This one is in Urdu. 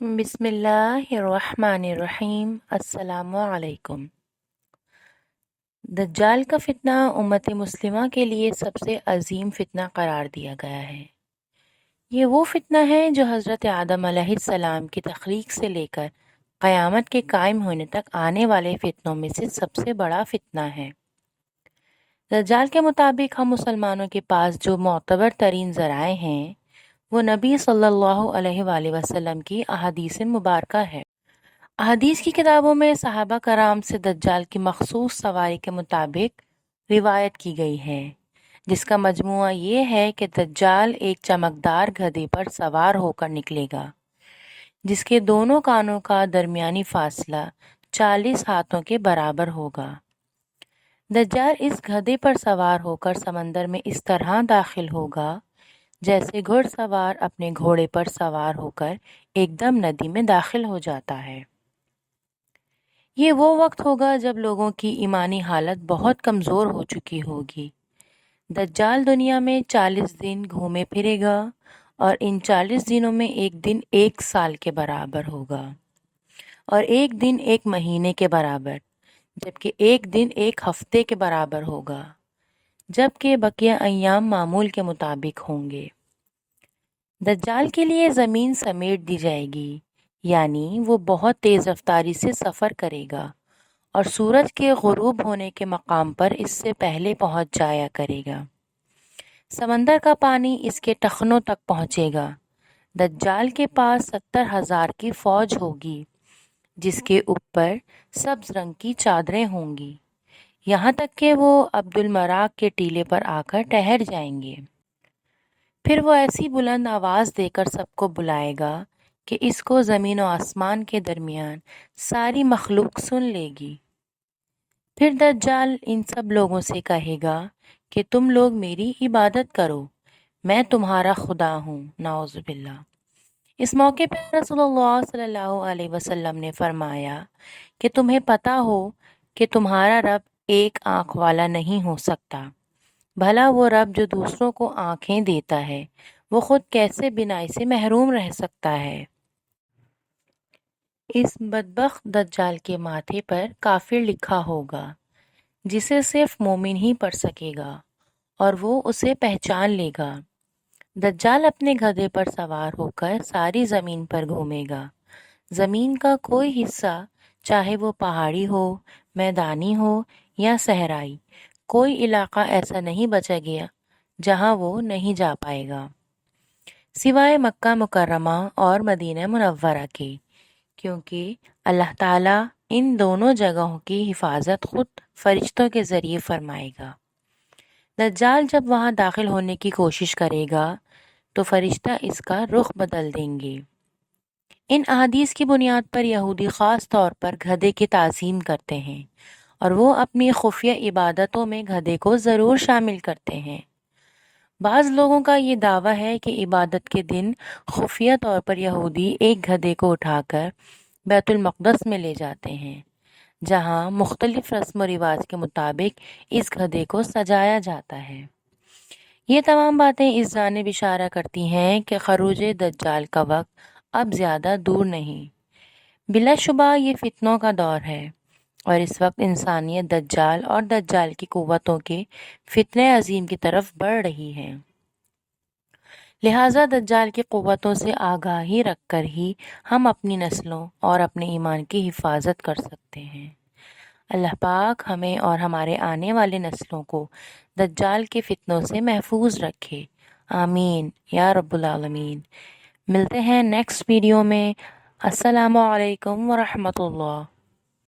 بسم اللہ الرحمن الرحیم۔ السلام علیکم۔ دجال کا فتنہ امت مسلمہ کے لیے سب سے عظیم فتنہ قرار دیا گیا ہے۔ یہ وہ فتنہ ہے جو حضرت آدم علیہ السلام کی تخلیق سے لے کر قیامت کے قائم ہونے تک آنے والے فتنوں میں سے سب سے بڑا فتنہ ہے۔ دجال کے مطابق ہم مسلمانوں کے پاس جو معتبر ترین ذرائع ہیں وہ نبی صلی اللہ علیہ وآلہ وسلم کی احادیث مبارکہ ہے۔ احادیث کی کتابوں میں صحابہ کرام سے دجال کی مخصوص سواری کے مطابق روایت کی گئی ہے، جس کا مجموعہ یہ ہے کہ دجال ایک چمکدار گدھے پر سوار ہو کر نکلے گا، جس کے دونوں کانوں کا درمیانی فاصلہ 40 ہاتھوں کے برابر ہوگا۔ دجال اس گدھے پر سوار ہو کر سمندر میں اس طرح داخل ہوگا جیسے گھڑ سوار اپنے گھوڑے پر سوار ہو کر ایک دم ندی میں داخل ہو جاتا ہے۔ یہ وہ وقت ہوگا جب لوگوں کی ایمانی حالت بہت کمزور ہو چکی ہوگی۔ دجال دنیا میں 40 دن گھومے پھرے گا اور ان 40 دنوں میں ایک دن 1 سال کے برابر ہوگا اور ایک دن 1 مہینے کے برابر، جبکہ ایک دن 1 ہفتے کے برابر ہوگا، جبکہ بقیہ ایام معمول کے مطابق ہوں گے۔ دجال کے لیے زمین سمیٹ دی جائے گی، یعنی وہ بہت تیز رفتاری سے سفر کرے گا اور سورج کے غروب ہونے کے مقام پر اس سے پہلے پہنچ جایا کرے گا۔ سمندر کا پانی اس کے ٹخنوں تک پہنچے گا۔ دجال کے پاس 70,000 کی فوج ہوگی، جس کے اوپر سبز رنگ کی چادریں ہوں گی، یہاں تک کہ وہ عبد المراق کے ٹیلے پر آ کر ٹھہر جائیں گے۔ پھر وہ ایسی بلند آواز دے کر سب کو بلائے گا کہ اس کو زمین و آسمان کے درمیان ساری مخلوق سن لے گی۔ پھر دجال ان سب لوگوں سے کہے گا کہ تم لوگ میری عبادت کرو، میں تمہارا خدا ہوں، نعوذ باللہ۔ اس موقع پر رسول اللہ صلی اللہ علیہ وسلم نے فرمایا کہ تمہیں پتہ ہو کہ تمہارا رب ایک آنکھ والا نہیں ہو سکتا، بھلا وہ رب جو دوسروں کو آنکھیں دیتا ہے وہ خود کیسے بینائی سے محروم رہ سکتا ہے؟ اس بدبخت دجال کے ماتھے پر کافر لکھا ہوگا، جسے صرف مومن ہی پڑھ سکے گا اور وہ اسے پہچان لے گا۔ دجال اپنے گدھے پر سوار ہو کر ساری زمین پر گھومے گا۔ زمین کا کوئی حصہ، چاہے وہ پہاڑی ہو، میدانی ہو یا صحرائی، کوئی علاقہ ایسا نہیں بچا گیا جہاں وہ نہیں جا پائے گا، سوائے مکہ مکرمہ اور مدینہ منورہ کے، کیونکہ اللہ تعالیٰ ان دونوں جگہوں کی حفاظت خود فرشتوں کے ذریعے فرمائے گا۔ دجال جب وہاں داخل ہونے کی کوشش کرے گا تو فرشتہ اس کا رخ بدل دیں گے۔ ان احادیث کی بنیاد پر یہودی خاص طور پر گدھے کی تعظیم کرتے ہیں اور وہ اپنی خفیہ عبادتوں میں گدھے کو ضرور شامل کرتے ہیں۔ بعض لوگوں کا یہ دعویٰ ہے کہ عبادت کے دن خفیہ طور پر یہودی ایک گدھے کو اٹھا کر بیت المقدس میں لے جاتے ہیں، جہاں مختلف رسم و رواج کے مطابق اس گدھے کو سجایا جاتا ہے۔ یہ تمام باتیں اس جانب اشارہ کرتی ہیں کہ خروج دجال کا وقت اب زیادہ دور نہیں۔ بلا شبہ یہ فتنوں کا دور ہے اور اس وقت انسانیت دجال اور دجال کی قوتوں کے فتنہ عظیم کی طرف بڑھ رہی ہے۔ لہٰذا دجال کی قوتوں سے آگاہی رکھ کر ہی ہم اپنی نسلوں اور اپنے ایمان کی حفاظت کر سکتے ہیں۔ اللہ پاک ہمیں اور ہمارے آنے والے نسلوں کو دجال کے فتنوں سے محفوظ رکھے، آمین یا رب العالمین۔ ملتے ہیں نیکسٹ ویڈیو میں۔ السلام علیکم ورحمۃ اللہ۔